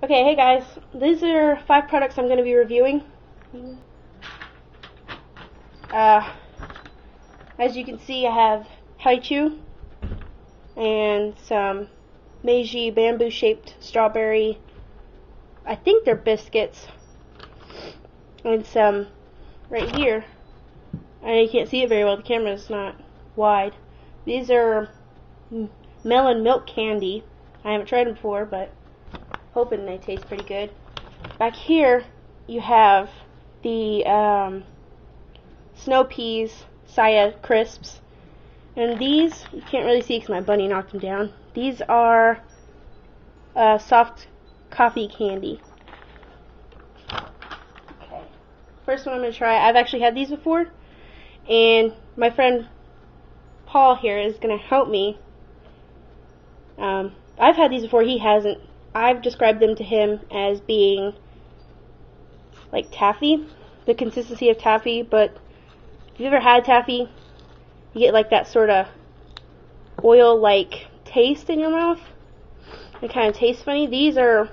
Okay, hey guys, these are 5 products I'm going to be reviewing. As you can see, I have Haichu and some Meiji bamboo shaped strawberry, I think they're biscuits, and some right here. I know you can't see it very well, the camera's not wide. These are melon milk candy. I haven't tried them before, but hoping they taste pretty good. Back here you have the snow peas Saya crisps, and these you can't really see because my bunny knocked them down. These are soft coffee candy. Okay, first one I'm going to try. I've actually had these before, and my friend Paul here is going to help me. I've had these before, he hasn't. I've described them to him as being like taffy, the consistency of taffy, but if you've ever had taffy, you get like that sort of oil-like taste in your mouth. It kind of tastes funny. These are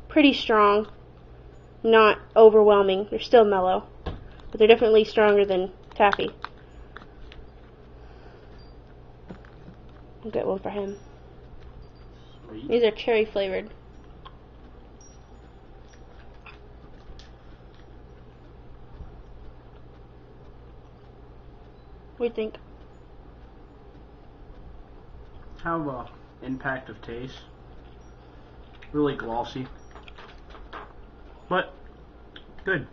pretty strong, not overwhelming. They're still mellow, but they're definitely stronger than taffy. I'll get one for him. These are cherry flavored. What do you think? Have a impact of taste. Really glossy, but good.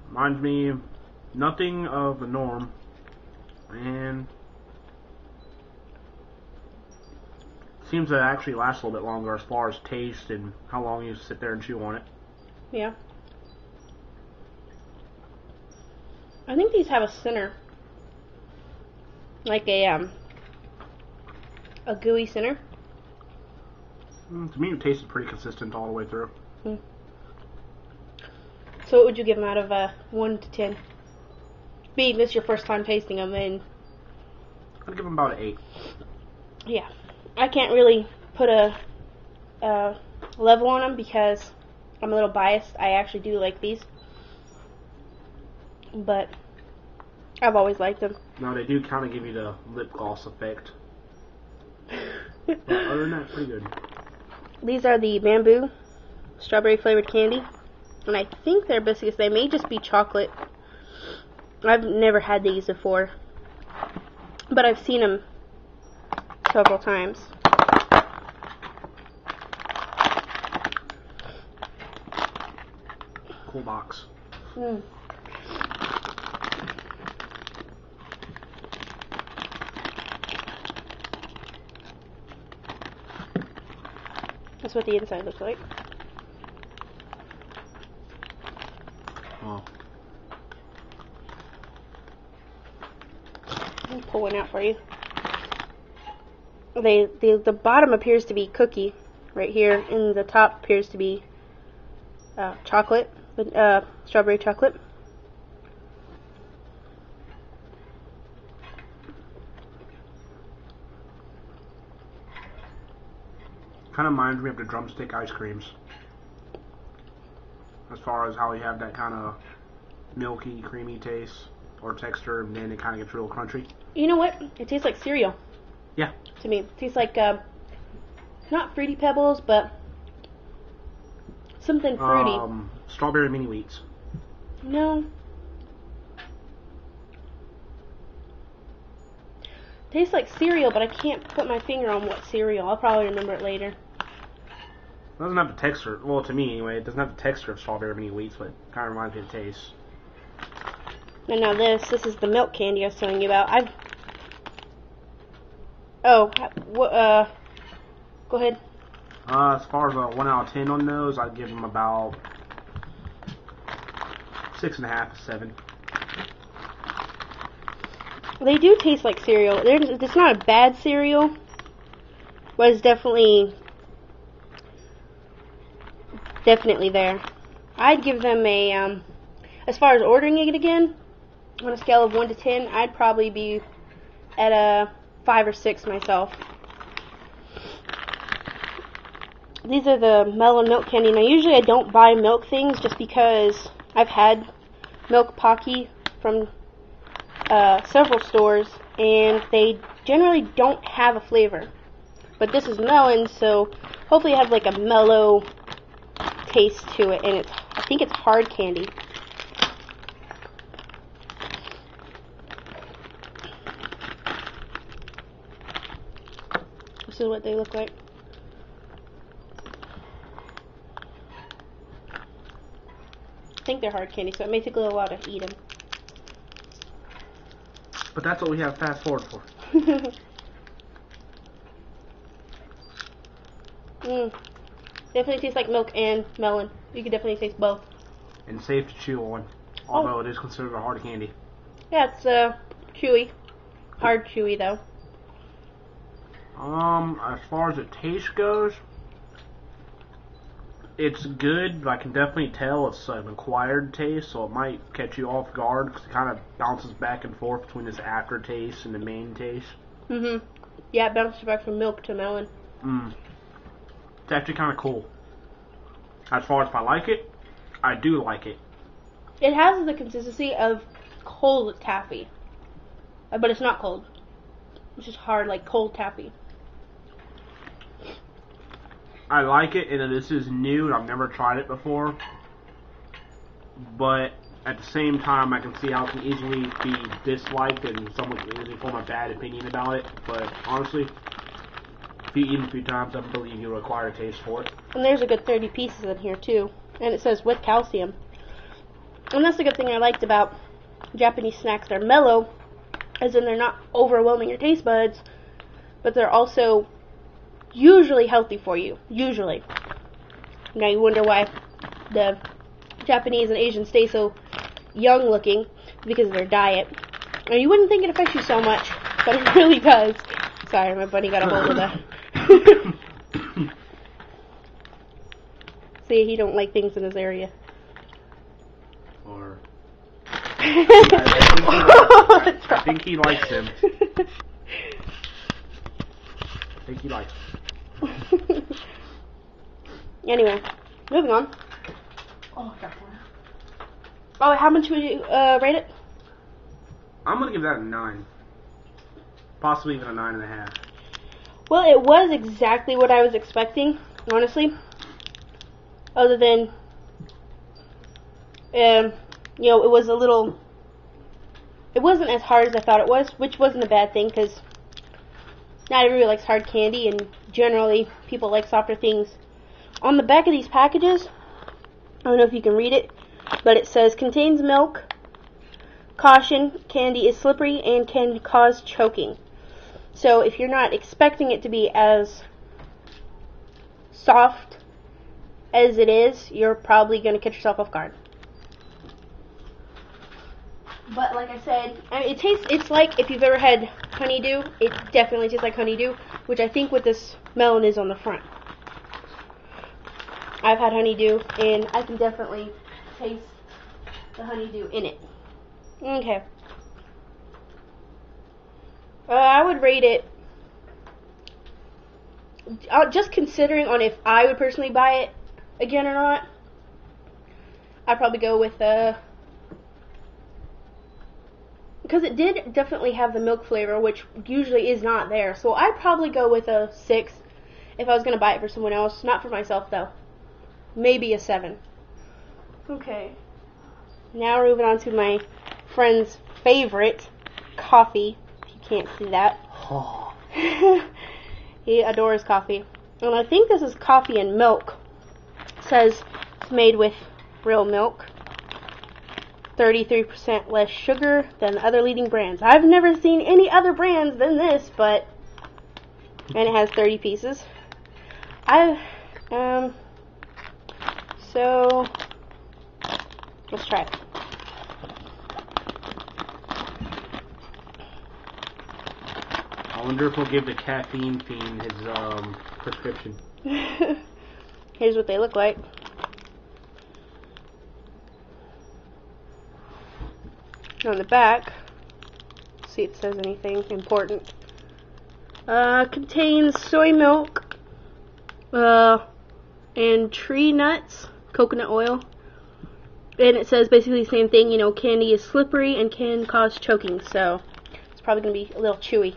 Reminds me nothing of the norm, and seems to actually last a little bit longer as far as taste and how long you sit there and chew on it. Yeah. I think these have a center, like a gooey center. To me, it tastes pretty consistent all the way through. So what would you give them out of 1 to 10? Being this your first time tasting them, and I'd give them about an 8. yeah, I can't really put a level on them because I'm a little biased. I actually do like these, but I've always liked them. No, they do kind of give you the lip gloss effect. But other than that, pretty good. These are the bamboo strawberry flavored candy, and I think they're biscuits. They may just be chocolate. I've never had these before, but I've seen them several times. Cool box. That's what the inside looks like. Oh. Let me pull one out for you. The bottom appears to be cookie right here, and the top appears to be chocolate, strawberry chocolate. Kind of reminds me of the drumstick ice creams. As far as how you have that kind of milky, creamy taste or texture, and then it kind of gets real crunchy. You know what? It tastes like cereal. Yeah. To me, it tastes like not Fruity Pebbles, but something fruity. Strawberry mini wheats. No. Tastes like cereal, but I can't put my finger on what cereal. I'll probably remember it later. It doesn't have the texture, well, to me anyway, it doesn't have the texture of strawberry mini wheats, but it kind of reminds me of the taste. And now this is the milk candy I was telling you about. Go ahead. As far as a 1 out of 10 on those, I'd give them about 6.5 to 7. They do taste like cereal. It's not a bad cereal, but it's definitely there. I'd give them a, as far as ordering it again, on a scale of 1 to 10, I'd probably be at a 5 or 6 myself. These are the melon milk candy. Now, usually I don't buy milk things just because I've had milk Pocky from several stores, and they generally don't have a flavor. But this is melon, so hopefully it has like a mellow taste to it, and I think it's hard candy. This is what they look like. I think they're hard candy, so it may take a little while to eat them. But that's what we have fast forward for. Definitely tastes like milk and melon. You can definitely taste both. And safe to chew on, although it is considered a hard candy. Yeah, it's chewy. Hard chewy though. As far as the taste goes, it's good, but I can definitely tell it's an acquired taste, so it might catch you off guard because it kind of bounces back and forth between this aftertaste and the main taste. Yeah, it bounces back from milk to melon. It's actually kind of cool. As far as if I like it, I do like it. It has the consistency of cold taffy, but it's not cold. It's just hard, like cold taffy. I like it, and this is new, and I've never tried it before. But at the same time, I can see how it can easily be disliked, and someone can easily form a bad opinion about it. But honestly, if you eat it a few times, I believe you'll acquire a taste for it. And there's a good 30 pieces in here too, and it says with calcium. And that's the good thing I liked about Japanese snacks. They're mellow, as in they're not overwhelming your taste buds, but they're also usually healthy for you. Usually. Now you wonder why the Japanese and Asians stay so young looking, because of their diet. And you wouldn't think it affects you so much, but it really does. Sorry, my buddy got a hold of that. See, he don't like things in his area. Or I think he likes him. I think he likes him. Anyway, moving on. Oh, how much would you rate it? I'm gonna give that a 9. Possibly even a 9.5. Well, it was exactly what I was expecting, honestly. Other than, it was a little. It wasn't as hard as I thought it was, which wasn't a bad thing because not everybody likes hard candy, and generally people like softer things. On the back of these packages, I don't know if you can read it, but it says contains milk. Caution, candy is slippery and can cause choking. So if you're not expecting it to be as soft as it is, you're probably going to catch yourself off guard. But like I said, it's like if you've ever had honeydew, it definitely tastes like honeydew, which I think what this melon is on the front. I've had honeydew, and I can definitely taste the honeydew in it. Okay. I would rate it, just considering on if I would personally buy it again or not, I'd probably go with because it did definitely have the milk flavor, which usually is not there. So I'd probably go with a 6 if I was going to buy it for someone else. Not for myself, though. Maybe a 7. Okay. Now we're moving on to my friend's favorite, coffee. If you can't see that. Oh. He adores coffee. And I think this is coffee and milk. It says it's made with real milk. 33% less sugar than other leading brands. I've never seen any other brands than this, but and it has 30 pieces. So let's try it. I wonder if we'll give the caffeine fiend his prescription. Here's what they look like. On the back, see if it says anything important. Contains soy milk, and tree nuts, coconut oil. And it says basically the same thing, you know, candy is slippery and can cause choking, so it's probably going to be a little chewy.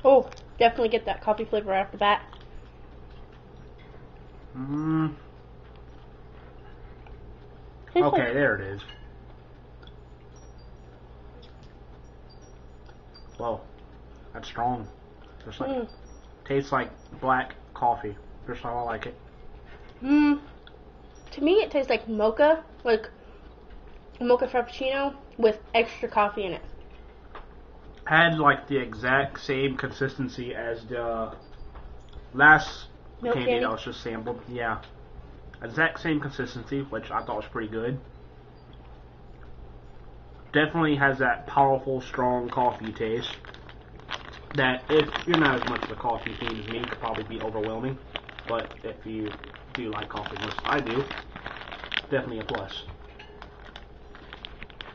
Oh, definitely get that coffee flavor right off the bat. Okay, there it is. Whoa, that's strong. Just like tastes like black coffee. Just how I like it. To me, it tastes like mocha, like mocha frappuccino with extra coffee in it. Had like the exact same consistency as the last candy that was just sampled. Yeah, exact same consistency, which I thought was pretty good. Definitely has that powerful, strong coffee taste that, if you're not as much of a coffee fiend as me, could probably be overwhelming. But if you do like coffee, as I do, definitely a plus.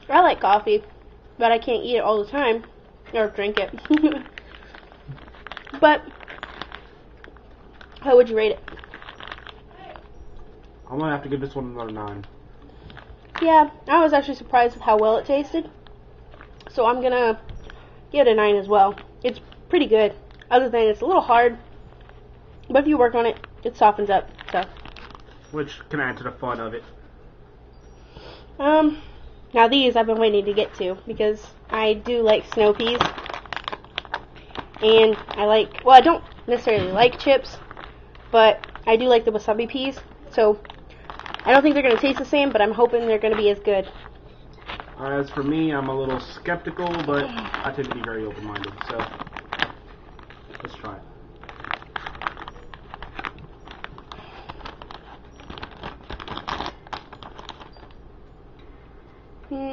I like coffee, but I can't eat it all the time or drink it. But how would you rate it? I'm gonna have to give this one another 9. Yeah, I was actually surprised with how well it tasted, so I'm gonna give it a 9 as well. It's pretty good, other than it's a little hard, but if you work on it, it softens up. So, which can add to the fun of it. Now these I've been waiting to get to because I do like snow peas, and I don't necessarily like chips, but I do like the wasabi peas, so I don't think they're going to taste the same, but I'm hoping they're going to be as good. As for me, I'm a little skeptical, but I tend to be very open-minded, so let's try it.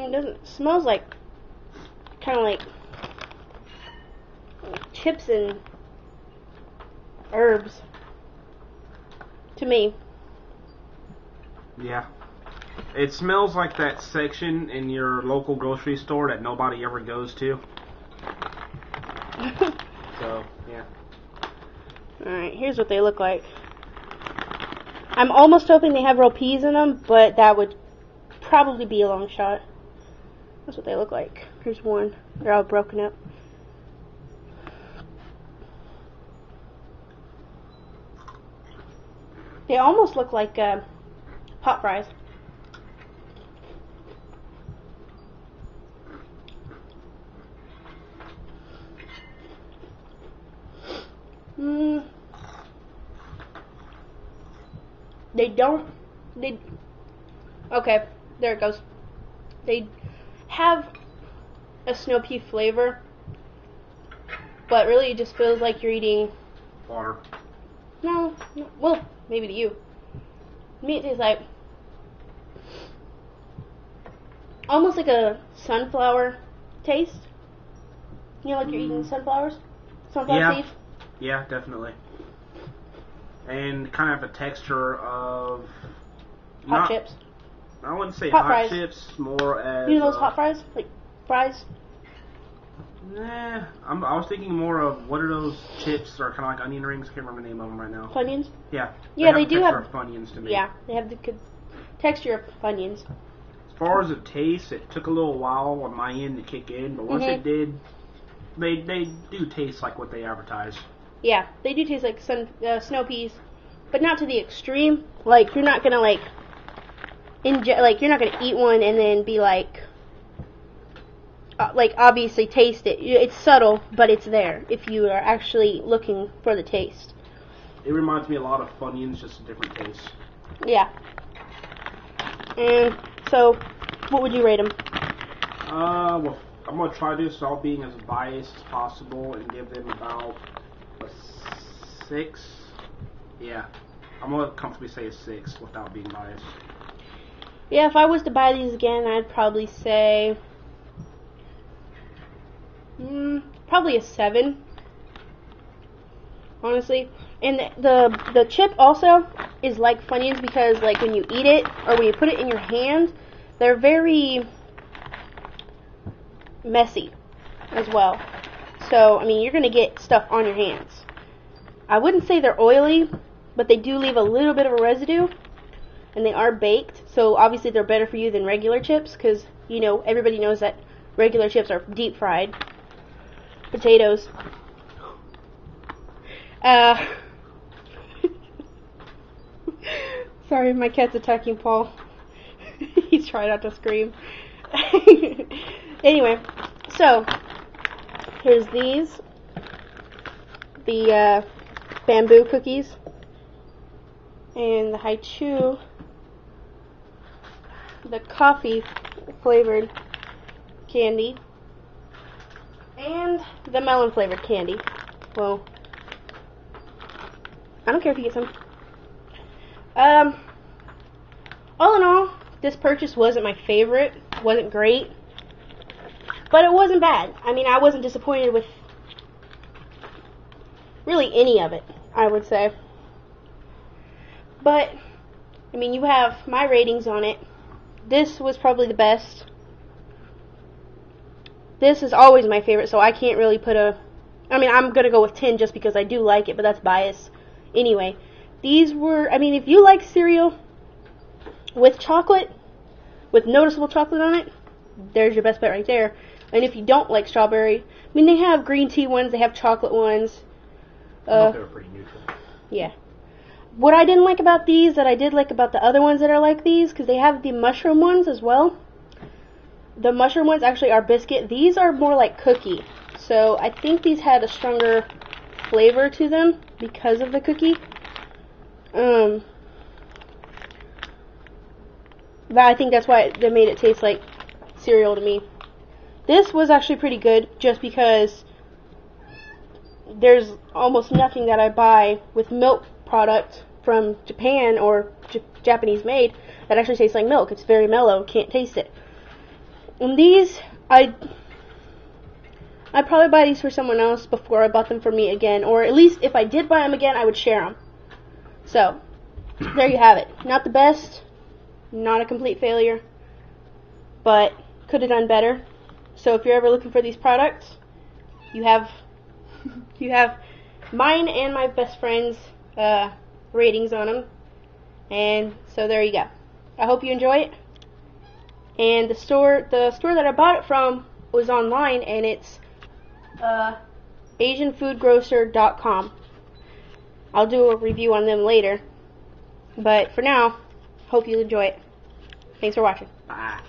It smells like kind of like chips and herbs to me. Yeah. It smells like that section in your local grocery store that nobody ever goes to. So, yeah. Alright, here's what they look like. I'm almost hoping they have real peas in them, but that would probably be a long shot. That's what they look like. Here's one. They're all broken up. They almost look like pot fries. Okay, there it goes. They have a snow pea flavor, but really it just feels like you're eating water. No, well, maybe to you. To me it tastes like almost like a sunflower taste. You know, like you're eating sunflower seeds? Yeah, definitely. And kind of a texture of hot chips. I wouldn't say hot hot fries. chips, more as... You know those hot fries? Like fries? Nah, I was thinking more of, what are those chips that are kind of like onion rings? I can't remember the name of them right now. Funyuns? Yeah. Yeah, they do have Funyuns to me. Yeah, they have the good texture of Funyuns. As far as it tastes, it took a little while on my end to kick in, but once it did, they do taste like what they advertise. Yeah, they do taste like snow peas, but not to the extreme. Like, you're not gonna you're not gonna eat one and then be like obviously taste it. It's subtle, but it's there if you are actually looking for the taste. It reminds me a lot of Funyuns, just a different taste. Yeah. And so, what would you rate them? Well, I'm gonna try this without being as biased as possible and give them about a 6. Yeah, I'm gonna comfortably say a 6 without being biased. Yeah, if I was to buy these again, I'd probably say probably a 7. Honestly. And the chip also is like Funyuns because like when you eat it or when you put it in your hand, they're very messy as well. So, I mean, you're going to get stuff on your hands. I wouldn't say they're oily, but they do leave a little bit of a residue, and they are baked, so obviously they're better for you than regular chips, because, you know, everybody knows that regular chips are deep fried potatoes. Sorry, my cat's attacking Paul. He's trying not to scream. Anyway, so here's these, the bamboo cookies, and the Hi-Chew, the coffee flavored candy, and the melon flavored candy. Well, I don't care if you get some. All in all, this purchase wasn't my favorite, wasn't great, but it wasn't bad. I mean, I wasn't disappointed with really any of it, I would say. But, I mean, you have my ratings on it. This was probably the best. This is always my favorite, so I can't really put a... I mean, I'm going to go with 10 just because I do like it, but that's bias. Anyway, these were... I mean, if you like cereal with chocolate, with noticeable chocolate on it, there's your best bet right there. And if you don't like strawberry, I mean, they have green tea ones, they have chocolate ones. I thought they were pretty neutral. Yeah. What I didn't like about these, that I did like about the other ones that are like these, because they have the mushroom ones as well. The mushroom ones actually are biscuit. These are more like cookie. So I think these had a stronger flavor to them because of the cookie. But I think that's why they made it taste like cereal to me. This was actually pretty good just because there's almost nothing that I buy with milk product from Japan or Japanese made that actually tastes like milk. It's very mellow, can't taste it. And these, I'd probably buy these for someone else before I bought them for me again, or at least if I did buy them again, I would share them. So, there you have it. Not the best, not a complete failure, but could have done better. So if you're ever looking for these products, you have mine and my best friend's ratings on them. And so there you go. I hope you enjoy it. And the store that I bought it from was online, and it's AsianFoodGrocer.com. I'll do a review on them later. But for now, hope you enjoy it. Thanks for watching. Bye.